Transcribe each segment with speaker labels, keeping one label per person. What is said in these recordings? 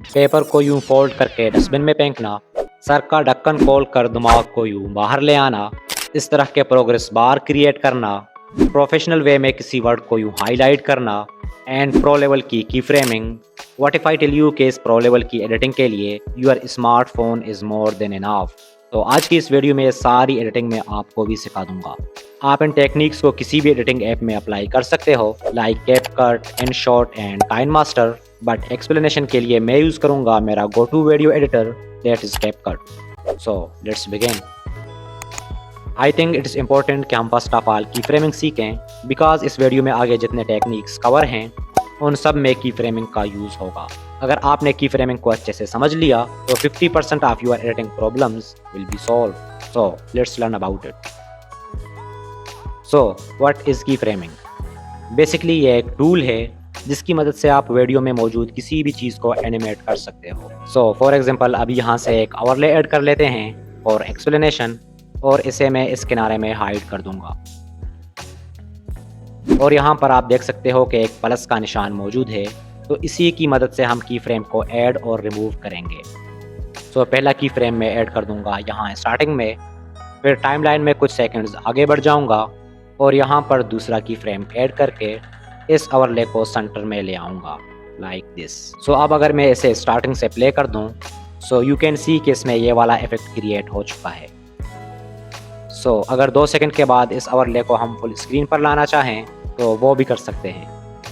Speaker 1: Paper को यूं fold करके डस्टबिन में फेंकना, सर का ढक्कन खोल कर दिमाग को यूं बाहर ले आना, इस तरह के प्रोग्रेस बार क्रिएट करना, प्रोफेशनल वे में किसी वर्ड को यूं हाईलाइट करना and pro level key framing. What if I tell you कि इस प्रो लेवल की एडिटिंग के लिए your smartphone is more than enough. तो आज की इस वीडियो में ये सारी एडिटिंग मैं आपको भी सिखा दूंगा। आप इन टेक्निक्स को किसी भी एडिटिंग ऐप में अप्लाई कर सकते हो, like CapCut, InShot and KineMaster, but explanation के लिए मैं यूज़ करूंगा मेरा go to video editor, that is CapCut. So let's begin. I think it is important कि हम first of all key framing सीखें, बिकॉज इस वीडियो में आगे जितने टेक्निक्स कवर हैं उन सब में की फ्रेमिंग का यूज़ होगा। अगर आपने की फ्रेमिंग को अच्छे से समझ लिया तो 50% of your editing problems will be solve. So let's learn about it. So what is की फ्रेमिंग? बेसिकली ये एक टूल है जिसकी मदद से आप वीडियो में मौजूद किसी भी चीज़ को एनिमेट कर सकते हो। सो फॉर एग्जांपल अब यहाँ से एक ओवरले ऐड कर लेते हैं फॉर एक्सप्लेनेशन, और इसे मैं इस किनारे में हाइड कर दूंगा। और यहाँ पर आप देख सकते हो कि एक प्लस का निशान मौजूद है, तो इसी की मदद से हम की फ्रेम को ऐड और रिमूव करेंगे। सो पहला की फ्रेम में ऐड कर दूंगा यहाँ स्टार्टिंग में, फिर टाइमलाइन में कुछ सेकंड्स आगे बढ़ जाऊंगा और यहाँ पर दूसरा की फ्रेम ऐड करके इस ओवरले को सेंटर में ले आऊँगा लाइक दिस। सो अब अगर मैं इसे स्टार्टिंग से प्ले कर दूँ, सो यू कैन सी कि इसमें ये वाला इफेक्ट क्रिएट हो चुका है। सो अगर 2 सेकंड के बाद इस ओवरले को हम फुल स्क्रीन पर लाना चाहें तो वो भी कर सकते हैं।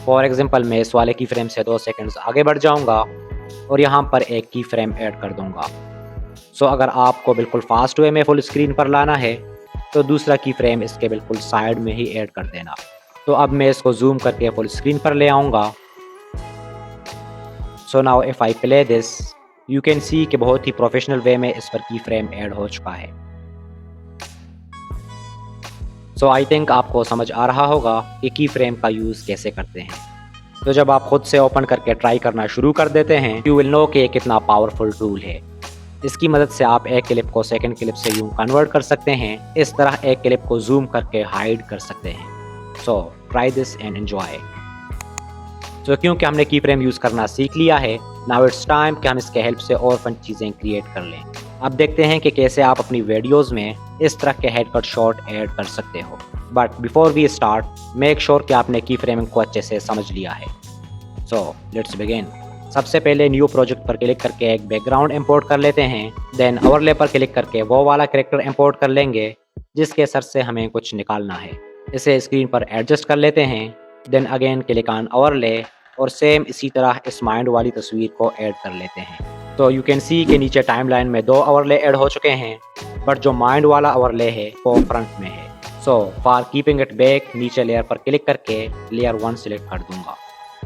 Speaker 1: फॉर एग्जांपल मैं इस वाले की फ्रेम से 2 सेकंड्स आगे बढ़ जाऊंगा और यहाँ पर एक की फ्रेम ऐड कर दूंगा। सो अगर आपको बिल्कुल फास्ट वे में फुल स्क्रीन पर लाना है तो दूसरा की फ्रेम इसके बिल्कुल साइड में ही ऐड कर देना। तो अब मैं इसको जूम करके फुल स्क्रीन पर ले आऊँगा। So now if I play this, you can see कि बहुत ही प्रोफेशनल वे में इस पर की फ्रेम ऐड हो चुका है। सो आई थिंक आपको समझ आ रहा होगा कि की फ्रेम का यूज़ कैसे करते हैं। तो जब आप खुद से ओपन करके ट्राई करना शुरू कर देते हैं, यू विल नो कि ये कितना पावरफुल टूल है। इसकी मदद से आप एक क्लिप को सेकंड क्लिप से यूं कन्वर्ट कर सकते हैं, इस तरह एक क्लिप को जूम करके हाइड कर सकते हैं। So try this and enjoy. तो क्योंकि हमने की फ्रेम यूज़ करना सीख लिया है, नाउ इट्स टाइम कि हम इसके हेल्प से और फन चीज़ें क्रिएट कर लें। अब देखते हैं कि कैसे आप अपनी वीडियोस में इस तरह के हेड कट शॉट ऐड कर सकते हो। But before we start, make sure कि आपने की फ्रेमिंग को अच्छे से समझ लिया है। सो लेट्स बिगिन। सबसे पहले न्यू प्रोजेक्ट पर क्लिक करके एक बैकग्राउंड इंपोर्ट कर लेते हैं, देन ओवरले पर क्लिक करके वो वाला कैरेक्टर इंपोर्ट कर लेंगे जिसके सर से हमें कुछ निकालना है। इसे स्क्रीन पर एडजस्ट कर लेते हैं, then again click on overlay और सेम इसी तरह इस माइंड वाली तस्वीर को ऐड कर लेते हैं। तो यू कैन सी के नीचे टाइमलाइन में 2 ओवरले ऐड हो चुके हैं, बट जो माइंड वाला ओवरले है वो फ्रंट में है। So for keeping it back, नीचे लेयर पर क्लिक करके लेयर 1 सिलेक्ट कर दूंगा।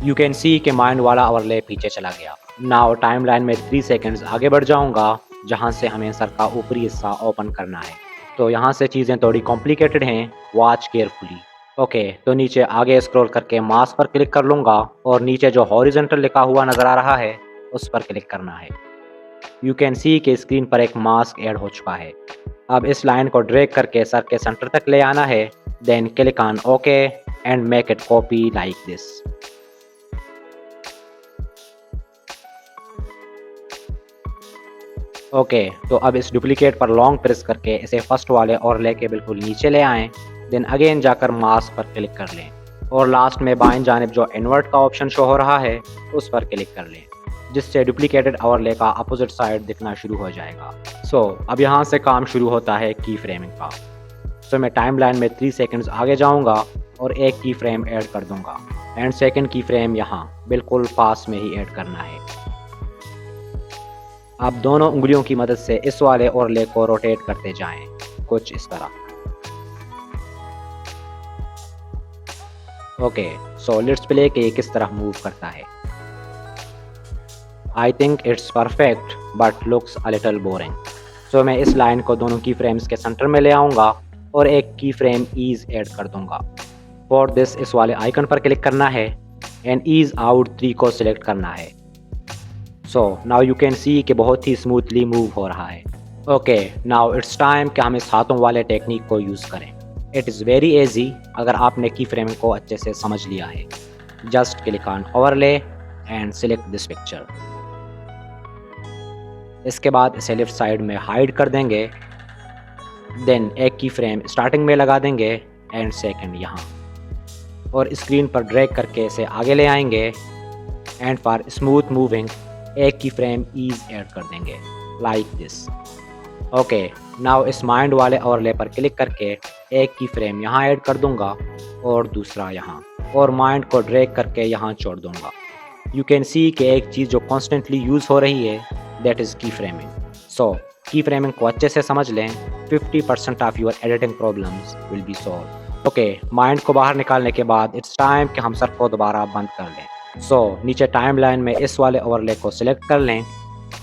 Speaker 1: यू कैन सी के माइंड वाला ओवरले पीछे चला गया। नाउ टाइमलाइन में 3 सेकंड्स आगे बढ़ जाऊंगा जहां से हमें सर का ऊपरी हिस्सा ओपन करना है। तो यहाँ से चीज़ें थोड़ी कॉम्प्लिकेटेड हैं, वॉच केयरफुली। ओके, तो नीचे आगे स्क्रॉल करके मास्क पर क्लिक कर लूँगा और नीचे जो हॉरिजॉन्टल लिखा हुआ नज़र आ रहा है उस पर क्लिक करना है। यू कैन सी के स्क्रीन पर एक मास्क ऐड हो चुका है। अब इस लाइन को ड्रैग करके सर के सेंटर तक ले आना है, then click on okay and make it copy like this. Okay, तो अब इस डुप्लीकेट पर लॉन्ग प्रेस करके इसे फर्स्ट वाले ओवरले के बिल्कुल नीचे ले आएँ, देन अगेन जाकर मास्क पर क्लिक कर लें और लास्ट में बाएं जानिब जो इन्वर्ट का ऑप्शन शो हो रहा है उस पर क्लिक कर लें, जिससे डुप्लीकेटेड ओवरले का अपोजिट साइड दिखना शुरू हो जाएगा। सो अब यहाँ से काम शुरू होता है की फ्रेमिंग का। सो मैं टाइमलाइन में 3 सेकंड्स आगे जाऊँगा और एक की फ्रेम ऐड कर दूँगा एंड सेकंड की फ्रेम यहाँ बिल्कुल पास में ही ऐड करना है। आप दोनों उंगलियों की मदद से इस वाले ओवरले को रोटेट करते जाएं, कुछ इस तरह। ओके, सो लेट्स प्ले कि ये किस तरह मूव करता है। I think it's perfect but looks a little boring. So मैं इस लाइन को दोनों की फ्रेम्स के सेंटर में ले आऊँगा और एक की फ्रेम ईज ऐड कर दूँगा। फॉर दिस इस वाले आइकन पर क्लिक करना है एंड ईज आउट 3 को सिलेक्ट करना है। So now you can see कि बहुत ही स्मूथली मूव हो रहा है। ओके, नाउ इट्स टाइम कि हम इस हाथों वाले टेक्निक को यूज़ करें। इट इज़ वेरी ईजी अगर आपने की फ्रेमिंग को अच्छे से समझ लिया है। Just click on overlay and select this picture. इसके बाद इसे लेफ़्ट साइड में हाइड कर देंगे। देन एक की फ्रेम स्टार्टिंग में लगा देंगे एंड सेकंड यहाँ, और स्क्रीन पर ड्रैग करके इसे आगे ले आएंगे एंड फॉर स्मूथ मूविंग एक की फ्रेम ईज ऐड कर देंगे लाइक दिस। ओके, नाउ इस माइंड वाले ओवरले पर क्लिक करके एक की फ्रेम यहाँ ऐड कर दूंगा और दूसरा यहाँ, और माइंड को ड्रैग करके यहाँ छोड़ दूंगा। यू कैन सी कि एक चीज़ जो कॉन्स्टेंटली यूज़ हो रही है दैट इज़ की फ्रेमिंग। सो की फ्रेमिंग को अच्छे से समझ लें, 50% of your editing problems will be solve. Okay, mind को बाहर निकालने के बाद इट्स टाइम कि हम सर को दोबारा बंद कर लें। सो नीचे टाइम लाइन में इस वाले ओवरले को सिलेक्ट कर लें,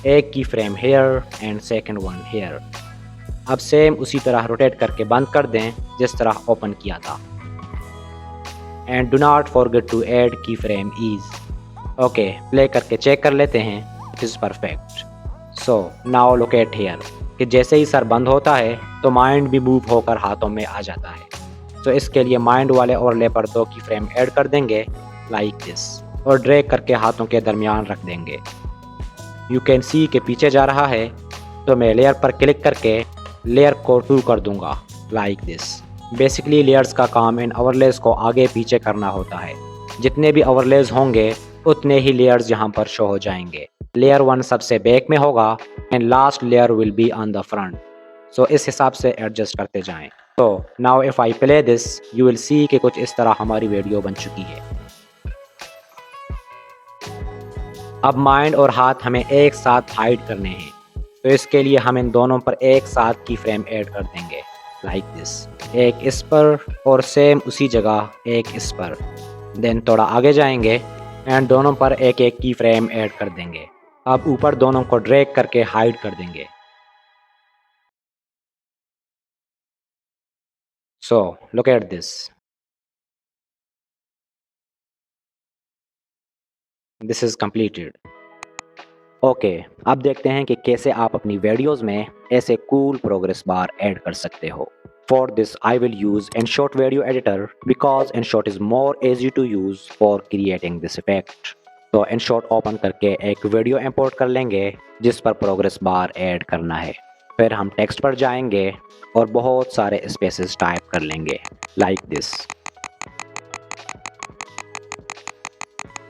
Speaker 1: एक key frame here and second one here. अब सेम उसी तरह रोटेट करके बंद कर दें जिस तरह ओपन किया था। And do not forget to add key frame ease. Okay, play करके चेक कर लेते हैं, it is perfect. So now look at here कि जैसे ही सर बंद होता है तो माइंड भी मूव होकर हाथों में आ जाता है। तो इसके लिए माइंड वाले ओवरले पर 2 की फ्रेम ऐड कर देंगे लाइक दिस, और ड्रैग करके हाथों के दरमियान रख देंगे। यू कैन सी के पीछे जा रहा है, तो मैं लेयर पर क्लिक करके लेयर को 2 कर दूंगा लाइक दिस। बेसिकली लेयर्स का काम इन ओवरलेज को आगे पीछे करना होता है। जितने भी ओवरलेज होंगे उतने ही लेयर्स यहाँ पर शो हो जाएंगे। लेयर 1 सबसे बैक में होगा and last layer will be on the front. So इस हिसाब से एडजस्ट करते जाएं। तो now if I play this you will see कि कुछ इस तरह हमारी वीडियो बन चुकी है। अब माइंड और हाथ हमें एक साथ हाइड करने हैं, तो इसके लिए हम इन दोनों पर एक साथ की फ्रेम ऐड कर देंगे लाइक दिस। एक इस पर और सेम उसी जगह एक इस पर। देन थोड़ा आगे जाएंगे एंड दोनों पर एक एक की फ्रेम ऐड कर देंगे। अब ऊपर दोनों को ड्रैग करके हाइड कर देंगे। So look at this, this is completed. Okay, अब देखते हैं कि कैसे आप अपनी वीडियोस में ऐसे कूल प्रोग्रेस बार ऐड कर सकते हो। For this I will use InShot Video Editor because InShot is more easy to use for creating this effect। तो InShot ओपन करके एक वीडियो इंपोर्ट कर लेंगे जिस पर प्रोग्रेस बार ऐड करना है। फिर हम टेक्स्ट पर जाएंगे और बहुत सारे स्पेसेस टाइप कर लेंगे लाइक दिस।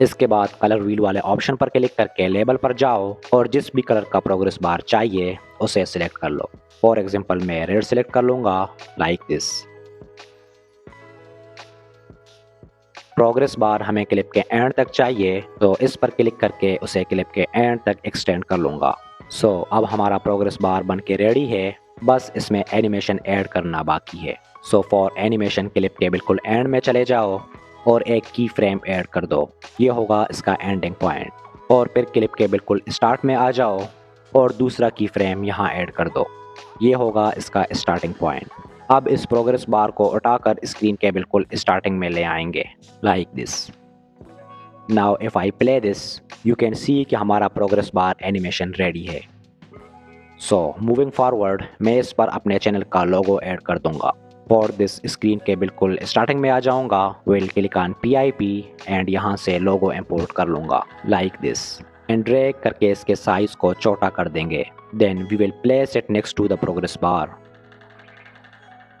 Speaker 1: इसके बाद कलर व्हील वाले ऑप्शन पर क्लिक करके लेबल पर जाओ और जिस भी कलर का प्रोग्रेस बार चाहिए उसे सिलेक्ट कर लो। फॉर एग्जांपल मैं रेड सिलेक्ट कर लूँगा लाइक दिस। प्रोग्रेस बार हमें क्लिप के एंड तक चाहिए, तो इस पर क्लिक करके उसे क्लिप के एंड तक एक्सटेंड कर लूँगा। सो अब हमारा प्रोग्रेस बार बन के रेडी है, बस इसमें एनिमेशन ऐड करना बाकी है। सो फॉर एनिमेशन क्लिप के बिल्कुल एंड में चले जाओ और एक की फ्रेम ऐड कर दो, ये होगा इसका एंडिंग पॉइंट। और फिर क्लिप के बिल्कुल स्टार्ट में आ जाओ और दूसरा की फ्रेम यहाँ ऐड कर दो, ये होगा इसका स्टार्टिंग पॉइंट। अब इस प्रोग्रेस बार को उठाकर स्क्रीन के बिल्कुल स्टार्टिंग में ले आएंगे like this. Now if I play this you can see कि हमारा प्रोग्रेस बार एनिमेशन रेडी है। सो मूविंग फॉरवर्ड मैं इस पर अपने चैनल का लोगो ऐड कर दूंगा। फॉर दिस स्क्रीन के बिल्कुल स्टार्टिंग में आ जाऊंगा, will click on PIP and यहाँ से लोगो इंपोर्ट कर लूँगा लाइक दिस एंड ड्रैग करके इसके साइज को छोटा कर देंगे। Then we will place it next to the progress bar.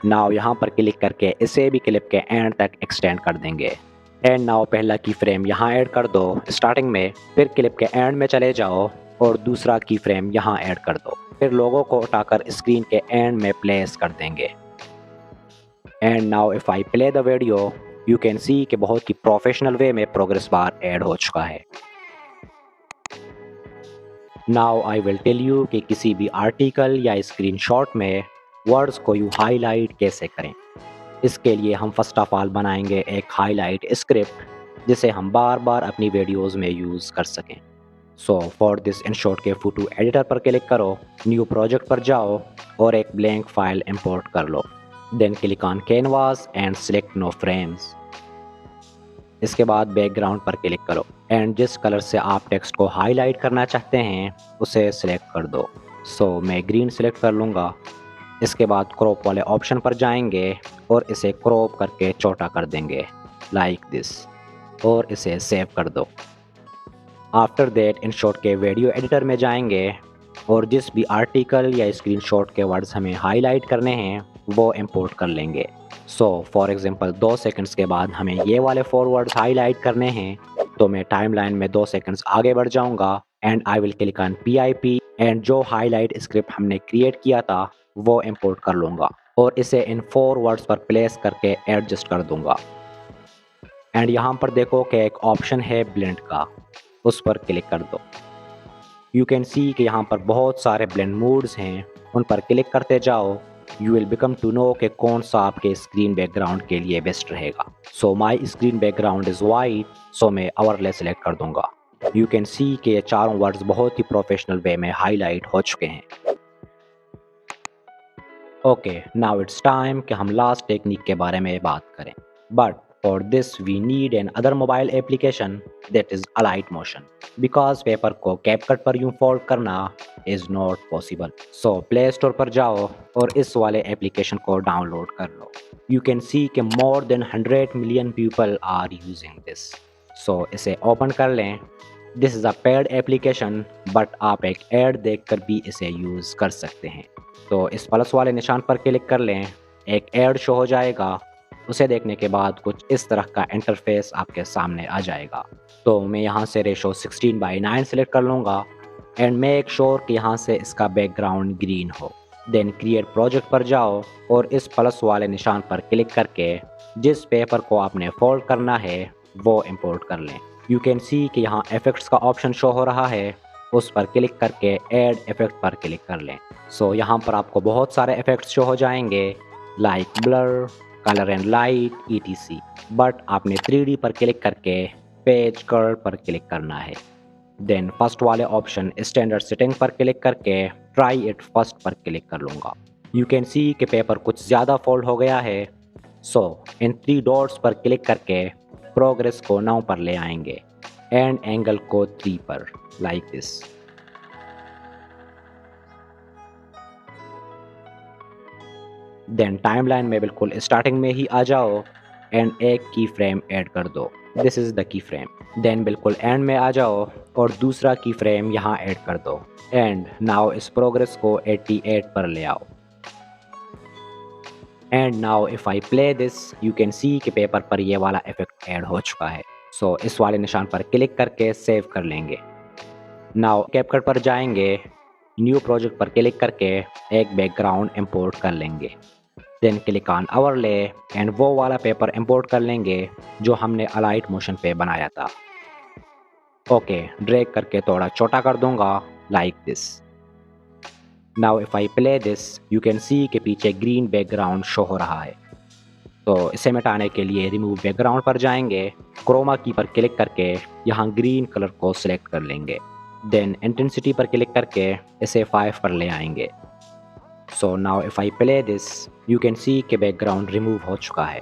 Speaker 1: Now यहाँ पर क्लिक करके इसे भी क्लिप के एंड तक एक्सटेंड कर देंगे। एंड नाउ पहला की फ्रेम यहाँ ऐड कर दो स्टार्टिंग में, फिर क्लिप के एंड में चले जाओ और दूसरा की फ्रेम यहाँ ऐड कर दो। फिर लोगो को उठाकर स्क्रीन के एंड में प्लेस कर देंगे। And now if I play the video you can see कि बहुत ही प्रोफेशनल वे में प्रोग्रेस बार ऐड हो चुका है। Now I will tell you कि किसी भी आर्टिकल या स्क्रीनशॉट में वर्ड्स को यू हाईलाइट कैसे करें। इसके लिए हम फर्स्ट ऑफ ऑल बनाएंगे एक हाईलाइट स्क्रिप्ट जिसे हम बार बार अपनी वीडियोस में यूज़ कर सकें। सो फॉर दिस InShot के फोटो एडिटर पर क्लिक करो, न्यू प्रोजेक्ट पर जाओ और एक ब्लैंक फाइल इंपोर्ट कर लो। Then click on canvas and select no frames. इसके बाद बैकग्राउंड पर क्लिक करो एंड जिस कलर से आप टेक्स्ट को हाईलाइट करना चाहते हैं उसे सिलेक्ट कर दो। सो मैं ग्रीन सिलेक्ट कर लूँगा। इसके बाद क्रॉप वाले ऑप्शन पर जाएंगे और इसे क्रॉप करके छोटा कर देंगे लाइक दिस और इसे सेव कर दो। आफ्टर दैट InShot के वीडियो एडिटर में जाएंगे और जिस भी आर्टिकल या स्क्रीनशॉट के वर्ड्स हमें हाईलाइट करने हैं वो इंपोर्ट कर लेंगे। सो फॉर एग्जांपल 2 सेकंड्स के बाद हमें ये वाले 4 वर्ड्स हाईलाइट करने हैं, तो मैं टाइमलाइन में 2 सेकंड्स आगे बढ़ जाऊंगा and I will click on PIP and जो हाईलाइट स्क्रिप्ट हमने क्रिएट किया था वो इंपोर्ट कर लूँगा और इसे इन 4 वर्ड्स पर प्लेस करके एडजस्ट कर दूंगा। एंड यहाँ पर देखो कि एक ऑप्शन है ब्लेंड का, उस पर क्लिक कर दो। यू कैन सी कि यहाँ पर बहुत सारे ब्लेंड मोड्स हैं, उन पर क्लिक करते जाओ। You will become to know कि कौन सा आपके स्क्रीन बैकग्राउंड के लिए बेस्ट रहेगा। So my screen background is white, so मैं ओवरले सेलेक्ट कर दूंगा। यू कैन सी कि ये चारों वर्ड्स बहुत ही प्रोफेशनल वे में हाईलाइट हो चुके हैं। ओके, नाउ इट्स टाइम कि हम लास्ट टेक्निक के बारे में बात करें। But for this we need another mobile application that is Alight Motion, because paper को कैपकट पर यूँ फोल्ड करना is not possible. So play store पर जाओ और इस वाले एप्लीकेशन को डाउनलोड कर लो। यू कैन सी कि more than 100 million people are using this. So इसे ओपन कर लें। This is a paid application, but आप एक ऐड देखकर भी इसे यूज़ कर सकते हैं। तो इस प्लस वाले निशान पर क्लिक कर लें, एक ऐड शो हो जाएगा। उसे देखने के बाद कुछ इस तरह का इंटरफेस आपके सामने आ जाएगा। तो मैं यहाँ से रेशो 16:9 सेलेक्ट कर लूँगा एंड मेक श्योर कि यहाँ से इसका बैकग्राउंड ग्रीन हो। देन क्रिएट प्रोजेक्ट पर जाओ और इस प्लस वाले निशान पर क्लिक करके जिस पेपर को आपने फोल्ड करना है वो इंपोर्ट कर लें। यू कैन सी कि यहाँ इफेक्ट्स का ऑप्शन शो हो रहा है, उस पर क्लिक करके ऐड इफेक्ट पर क्लिक कर लें। सो यहाँ पर आपको बहुत सारे इफेक्ट्स शो हो जाएंगे like blur, colour and light etc। But आपने 3D पर क्लिक करके पेज कर्व पर क्लिक करना है। देन फर्स्ट वाले ऑप्शन स्टैंडर्ड सेटिंग पर क्लिक करके ट्राई इट फर्स्ट पर क्लिक कर लूँगा। यू कैन सी कि पेपर कुछ ज़्यादा फोल्ड हो गया है। सो इन 3 डॉट्स पर क्लिक करके प्रोग्रेस को 9 पर ले आएंगे एंड एंगल को 3 पर, लाइक दिस। देन टाइमलाइन में बिल्कुल स्टार्टिंग में ही आ जाओ एंड एक की फ्रेम ऐड कर दो। This is the key frame. Then बिल्कुल एंड में आ जाओ और दूसरा की फ्रेम यहाँ ऐड कर दो एंड नाउ इस प्रोग्रेस को 88 पर ले आओ। And now if I play this you can see कि पेपर पर ये वाला इफेक्ट ऐड हो चुका है। सो इस वाले निशान पर क्लिक करके सेव कर लेंगे। नाउ कैपकट पर जाएंगे, न्यू प्रोजेक्ट पर क्लिक करके एक बैकग्राउंड इंपोर्ट कर लेंगे। Then click on overlay and वो वाला पेपर इंपोर्ट कर लेंगे जो हमने अलाइट मोशन पे बनाया था। ओके, ड्रैग करके थोड़ा छोटा कर दूंगा like this. Now if I play this you can सी के पीछे ग्रीन बैकग्राउंड शो हो रहा है। तो इसे मिटाने के लिए रिमूव बैकग्राउंड पर जाएंगे, क्रोमा की पर क्लिक करके यहाँ ग्रीन कलर को सिलेक्ट कर लेंगे। देन इंटेंसिटी पर क्लिक करके इसे 5 पर ले आएंगे। So now if I play this you can सी के बैकग्राउंड रिमूव हो चुका है।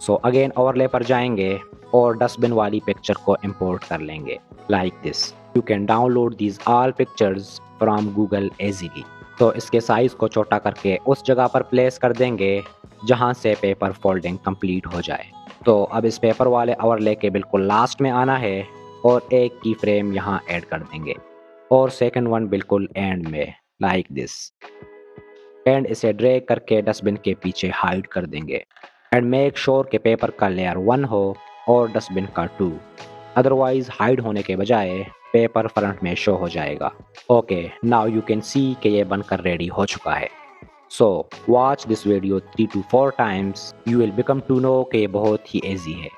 Speaker 1: सो अगेन ओवरले पर जाएंगे और डस्टबिन वाली पिक्चर को इंपोर्ट कर लेंगे like this. You can download these all pictures from Google easily। तो इसके साइज़ को छोटा करके उस जगह पर प्लेस कर देंगे जहाँ से पेपर फोल्डिंग कंप्लीट हो जाए। तो अब इस पेपर वाले ओवरले के बिल्कुल लास्ट में आना है और एक की फ्रेम यहाँ ऐड कर देंगे और सेकंड वन बिल्कुल एंड में लाइक दिस। एंड इसे ड्रैग करके डस्टबिन के पीछे हाइड कर देंगे एंड मेक श्योर के पेपर का लेयर 1 हो और डस्टबिन का 2, अदरवाइज हाइड होने के बजाय पेपर फ्रंट में शो हो जाएगा। Okay, now you can see कि ये बनकर रेडी हो चुका है। So watch this video 3 to 4 times, you will become to know कि ये बहुत ही ईजी है।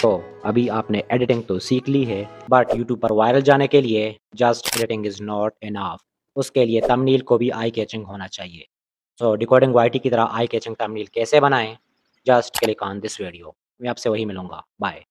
Speaker 1: तो अभी आपने एडिटिंग तो सीख ली है, बट यूट्यूब पर वायरल जाने के लिए just editing is not enough. उसके लिए थंबनेल को भी आई कैचिंग होना चाहिए। सो डिकोडिंग वाईटी की तरह आई कैचिंग थंबनेल कैसे बनाएं? Just click on this video. मैं आपसे वही मिलूंगा। बाय।